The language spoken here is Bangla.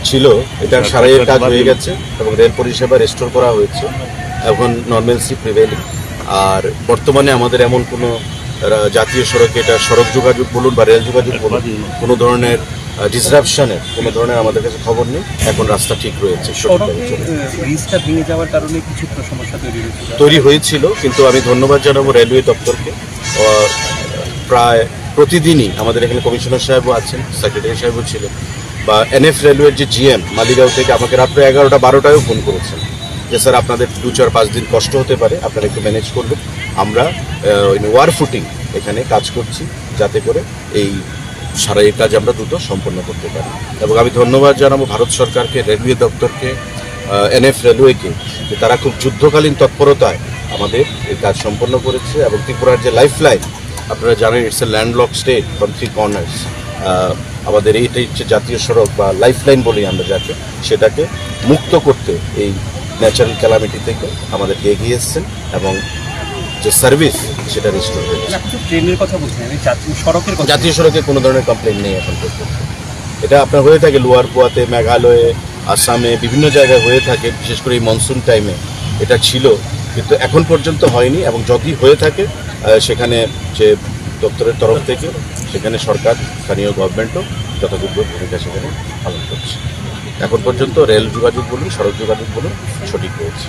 ছিল এটা সারাইয়ের কাজ হয়ে গেছে এবং রেল পরিষেবা রেস্টোর করা হয়েছে, এখন নর্মালসি প্রিভেলিং। আর বর্তমানে আমাদের এমন কোনো জাতীয় সড়কে, এটা সড়ক যোগাযোগ বলুন বা রেল যোগাযোগ বলুন, কোনো ধরনের ডিসরাপশনের কোনো ধরনের আমাদের কাছে খবর নেই। এখন রাস্তা ঠিক রয়েছে, ভেঙে যাওয়ার কারণে কিছু সমস্যা তৈরি হয়েছিল, কিন্তু আমি ধন্যবাদ জানাবো রেলওয়ে দপ্তরকে। প্রায় প্রতিদিনই আমাদের এখানে কমিশনার সাহেবও আছেন, সেক্রেটারি সাহেবও ছিলেন, বা এনএফ রেলওয়ের যে জিএম মালিগাঁও থেকে আমাকে রাত্রে 11টা-12টায়ও ফোন করেছেন যে স্যার আপনাদের 2-4-5 দিন কষ্ট হতে পারে, আপনারা একটু ম্যানেজ করবেন। আমরা ওয়ার ফুটিং এখানে কাজ করছি যাতে করে এই সারাইয়ের কাজ আমরা দ্রুত সম্পন্ন করতে পারি। এবং আমি ধন্যবাদ জানাবো ভারত সরকারকে, রেলওয়ে দপ্তরকে, এনএফ রেলওয়েকে, যে তারা খুব যুদ্ধকালীন তৎপরতায় আমাদের এই কাজ সম্পন্ন করেছে। এবং ত্রিপুরার যে লাইফ লাইন, আপনারা জানেন it's a landlock state from 3 corners, আমাদের এইটাই হচ্ছে জাতীয় সড়ক বা লাইফ লাইন বলি আমরা যাকে, সেটাকে মুক্ত করতে এই ন্যাচারাল ক্যালামিটি থেকে আমাদেরকে এগিয়ে এসছেন এবং যে সার্ভিস সেটা রেস্টোর হয়েছে। ট্রেনের কথা বলছেন, জাতীয় সড়কে কোনো ধরনের কমপ্লেন নেই এখন পর্যন্ত। এটা আপনার হয়ে থাকে লোয়ার পোয়াতে, মেঘালয়ে, আসামে, বিভিন্ন জায়গায় হয়ে থাকে, বিশেষ করে এই মনসুন টাইমে এটা ছিল, কিন্তু এখন পর্যন্ত হয়নি। এবং যদি হয়ে থাকে সেখানে যে দপ্তরের তরফ থেকে, সেখানে সরকার, স্থানীয় গভর্নমেন্টও যথাযোগ্য ভূমিকা সেখানে পালন করছে। এখন পর্যন্ত রেল যোগাযোগ বলুন, সড়ক যোগাযোগ বলুন, সঠিক রয়েছে।